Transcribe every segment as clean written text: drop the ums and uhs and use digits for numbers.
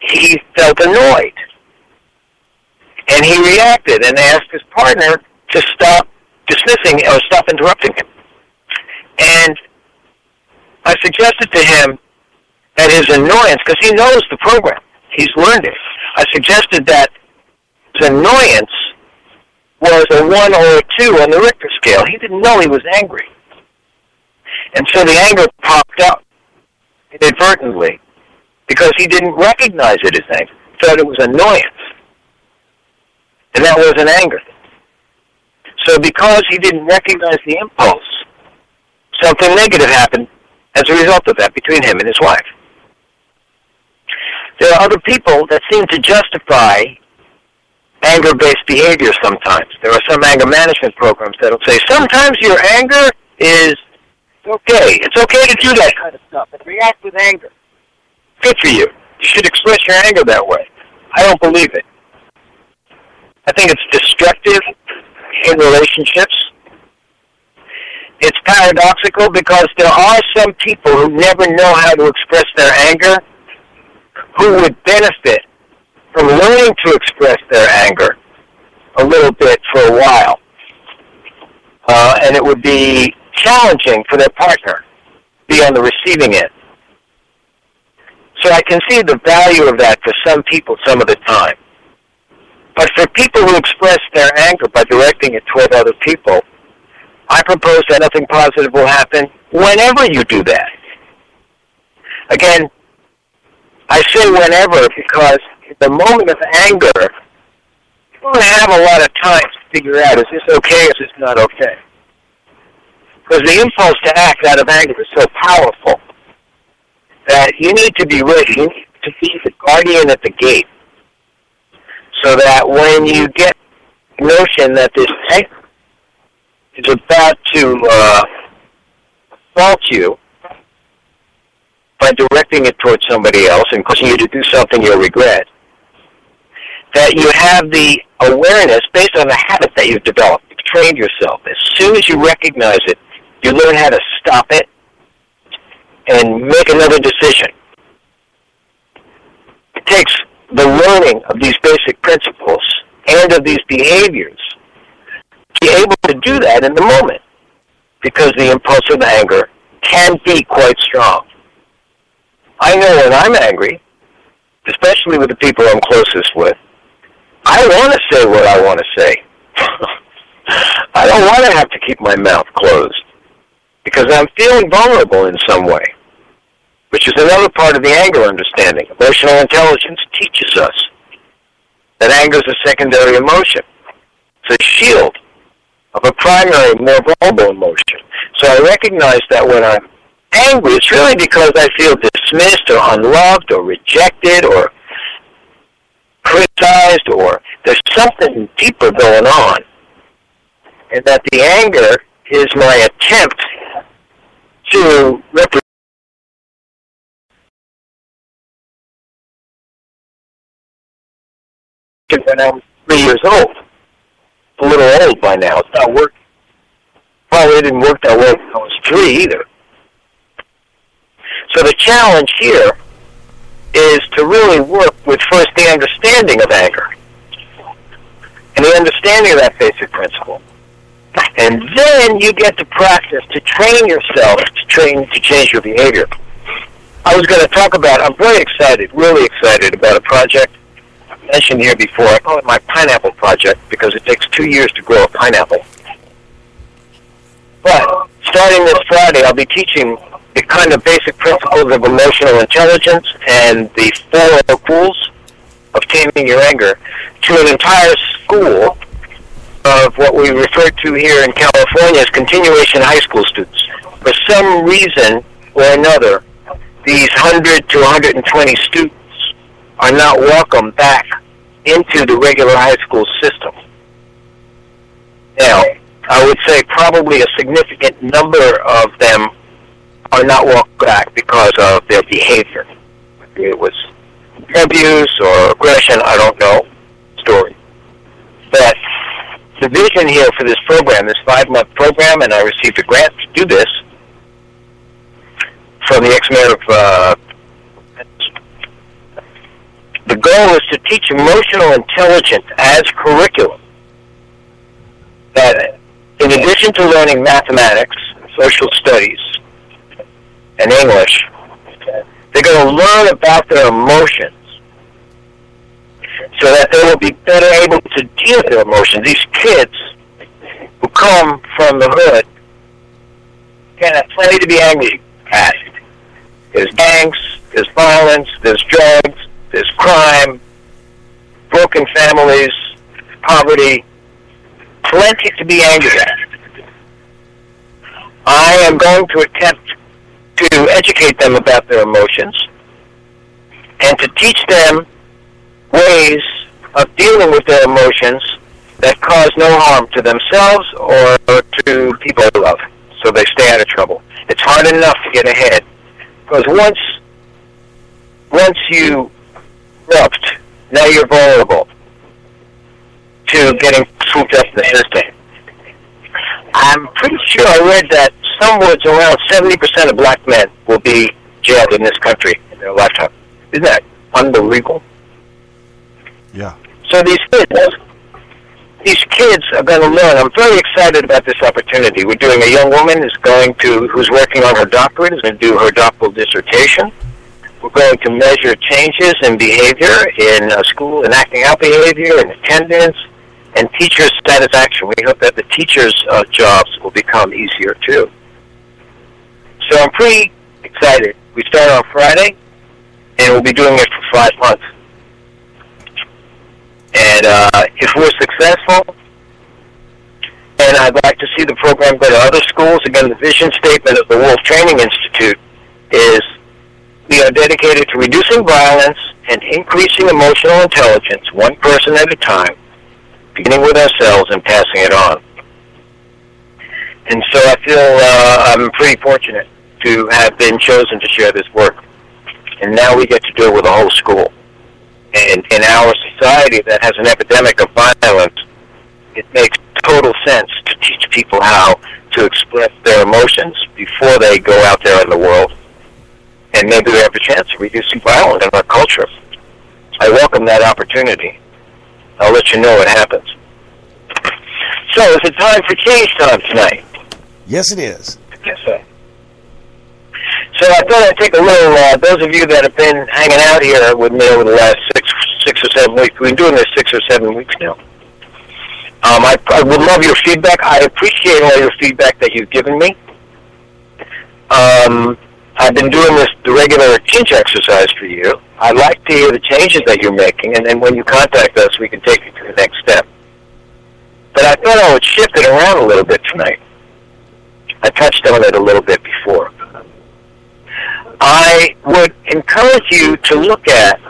he felt annoyed. And he reacted and asked his partner to stop dismissing or stop interrupting him. And I suggested to him that his annoyance, because he knows the program, he's learned it, I suggested that his annoyance was a 1 or a 2 on the Richter scale. He didn't know he was angry. And so the anger popped up inadvertently because he didn't recognize it as anger. He thought it was annoyance. And that wasn't anger. So because he didn't recognize the impulse, something negative happened as a result of that between him and his wife. There are other people that seem to justify anger-based behavior sometimes. There are some anger management programs that will say, sometimes your anger is okay. It's okay to do that kind of stuff and react with anger. Good for you. You should express your anger that way. I don't believe it. I think it's destructive in relationships. It's paradoxical because there are some people who never know how to express their anger who would benefit from learning to express their anger a little bit for a while. And it would be challenging for their partner to be on the receiving end. So I can see the value of that for some people some of the time. But for people who express their anger by directing it toward other people, I propose that nothing positive will happen whenever you do that. Again, I say whenever because in the moment of anger, you don't have a lot of time to figure out, is this okay or is this not okay? Because the impulse to act out of anger is so powerful that you need to be ready. You need to be the guardian at the gate so that when you get the notion that this anger is about to assault you by directing it towards somebody else and causing you to do something you'll regret, that you have the awareness based on the habit that you've developed. You've trained yourself. As soon as you recognize it, you learn how to stop it and make another decision. It takes the learning of these basic principles and of these behaviors to be able to do that in the moment because the impulse of anger can be quite strong. I know when I'm angry, especially with the people I'm closest with, I want to say what I want to say. I don't want to have to keep my mouth closed because I'm feeling vulnerable in some way, which is another part of the anger understanding. Emotional intelligence teaches us that anger is a secondary emotion. It's a shield of a primary, more vulnerable emotion. So I recognize that when I'm angry, it's really because I feel dismissed or unloved or rejected or criticized, or there's something deeper going on. And that the anger is my attempt to represent when I was 3 years old. It's a little old by now. It's not working. Probably didn't work that well when I was 3 either. So the challenge here is to really work with first the understanding of anger and the understanding of that basic principle. And then you get to practice to train yourself to change your behavior. I was going to talk about, I'm very excited, really excited about a project I've mentioned here before. I call it my pineapple project because it takes 2 years to grow a pineapple. But starting this Friday, I'll be teaching the kind of basic principles of emotional intelligence and the 4 rules of taming your anger to an entire school of what we refer to here in California as continuation high school students. For some reason or another, these 100 to 120 students are not welcome back into the regular high school system. Now, I would say probably a significant number of them are not welcome back because of their behavior. Maybe it was abuse or aggression, I don't know, story. But the vision here for this program, this 5-month program, and I received a grant to do this from the ex-mayor of goal is to teach emotional intelligence as curriculum. That in addition to learning mathematics, social studies, and English, they're going to learn about their emotions so that they will be better able to deal with their emotions. These kids who come from the hood can have plenty to be angry at. There's gangs, there's violence, there's drugs, there's crime, broken families, poverty, plenty to be angry at. I am going to attempt to educate them about their emotions and to teach them ways of dealing with their emotions that cause no harm to themselves or to people they love, so they stay out of trouble. It's hard enough to get ahead, because once you erupt, now you're vulnerable to getting swooped up in the system. I'm pretty sure I read that somewhere around 70% of black men will be jailed in this country in their lifetime. Isn't that unbelievable? Yeah. So these kids are going to learn. I'm very excited about this opportunity. We're doing a young woman who's working on her doctorate, is going to do her doctoral dissertation. We're going to measure changes in behavior in school, and acting out behavior, and attendance, and teacher satisfaction. We hope that the teachers' jobs will become easier too. So I'm pretty excited. We start on Friday, and we'll be doing it for 5 months. And if we're successful, and I'd like to see the program go to other schools, again, the vision statement of the World Training Institute is we are dedicated to reducing violence and increasing emotional intelligence, one person at a time, beginning with ourselves and passing it on. And so I feel I'm pretty fortunate to have been chosen to share this work. And now we get to do it with a whole school. And in our society that has an epidemic of violence, it makes total sense to teach people how to express their emotions before they go out there in the world. And maybe we have a chance of reducing violence in our culture. I welcome that opportunity. I'll let you know what happens. So, is it time for change time tonight? Yes, it is. Yes, sir. So I thought I'd take a little, those of you that have been hanging out here with me over the last six or 7 weeks, we've been doing this 6 or 7 weeks now. I would love your feedback. I appreciate all your feedback that you've given me. I've been doing the regular change exercise for you. I like to hear the changes that you're making, and then when you contact us, we can take you to the next step. But I thought I would shift it around a little bit tonight. I touched on it a little bit before. I would encourage you to look at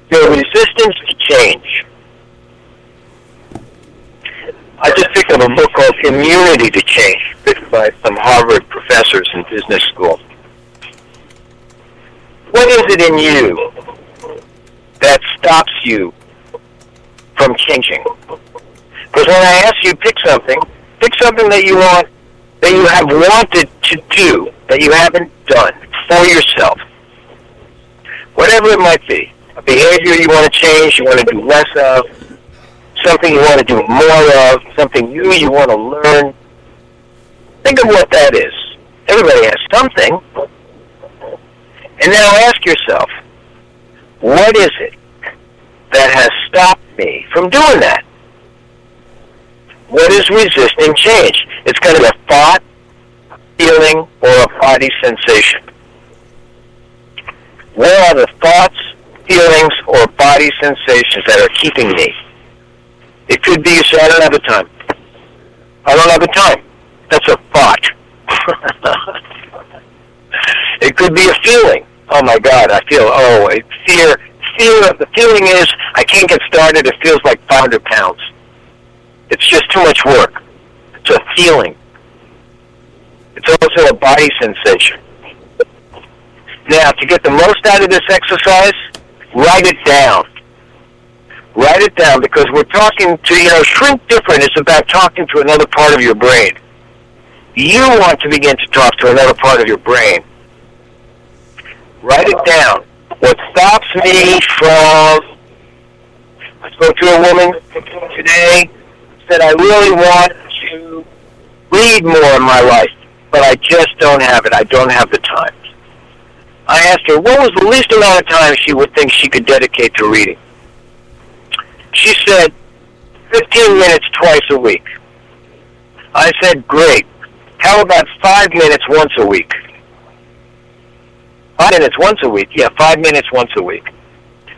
your resistance to change. I just picked up a book called Immunity to Change, written by some Harvard professors in business school. What is it in you that stops you from changing? Because when I ask you pick something that you want, that you have wanted to do, that you haven't done for yourself. Whatever it might be. A behavior you want to change, you want to do less of, something you want to do more of, something new you want to learn. Think of what that is. Everybody has something. And now ask yourself, what is it that has stopped me from doing that? What is resisting change? It's kind of a thought, feeling, or a body sensation. Where are the thoughts, feelings, or body sensations that are keeping me? It could be you say, I don't have the time. I don't have the time. That's a thought. It could be a feeling. Oh my God, I feel, fear. The feeling is, I can't get started. It feels like 500 pounds. It's just too much work. It's a feeling. It's also a body sensation. Now, to get the most out of this exercise, write it down. Write it down, because we're talking to, Shrink Different is about talking to another part of your brain. You want to begin to talk to another part of your brain. Write it down. What stops me from, I spoke to a woman today, said I really want to read more in my life, but I just don't have it. I don't have the time. I asked her, what was the least amount of time she would think she could dedicate to reading? She said, 15 minutes twice a week. I said, great. How about 5 minutes once a week? 5 minutes once a week? Yeah, 5 minutes once a week.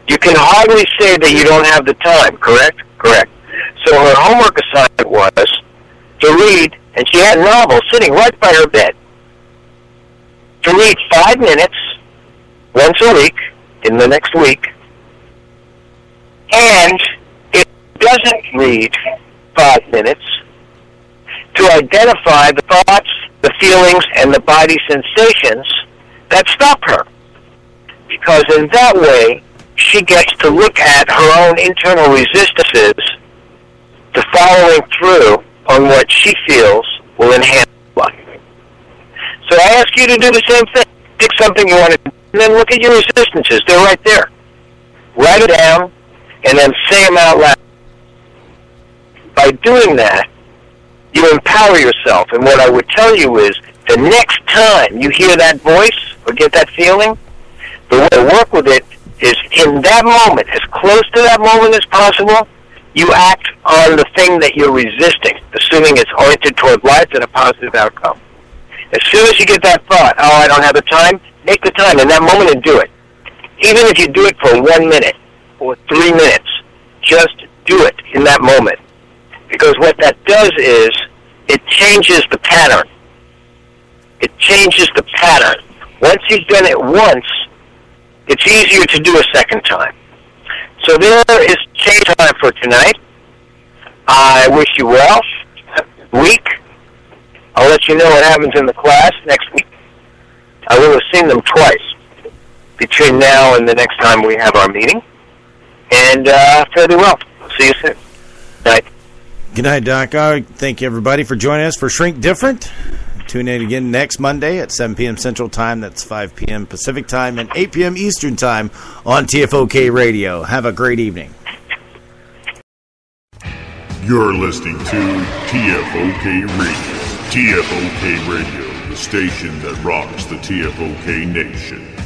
You can hardly say that you don't have the time, correct? Correct. So her homework assignment was to read, and she had a novel sitting right by her bed, to read 5 minutes once a week in the next week, and if it doesn't read 5 minutes, to identify the thoughts, the feelings, and the body sensations that stop her. Because in that way, she gets to look at her own internal resistances to following through on what she feels will enhance life. So I ask you to do the same thing. Pick something you want to do, and then look at your resistances. They're right there. Write it down, and then say them out loud. By doing that, you empower yourself. And what I would tell you is, the next time you hear that voice or get that feeling, the way to work with it is in that moment, as close to that moment as possible, you act on the thing that you're resisting, assuming it's oriented toward life and a positive outcome. As soon as you get that thought, oh, I don't have the time, make the time in that moment and do it. Even if you do it for 1 minute or 3 minutes, just do it in that moment. Because what that does is, it changes the pattern. It changes the pattern. Once you've done it once, it's easier to do a second time. So there is change time for tonight. I wish you well. Week. I'll let you know what happens in the class next week. I will have seen them twice between now and the next time we have our meeting. And fare thee well. See you soon. Night. Good night, Doc. Thank you, everybody, for joining us for Shrink Different. Tune in again next Monday at 7 p.m. Central Time. That's 5 p.m. Pacific Time and 8 p.m. Eastern Time on TFOK Radio. Have a great evening. You're listening to TFOK Radio. TFOK Radio, the station that rocks the TFOK Nation.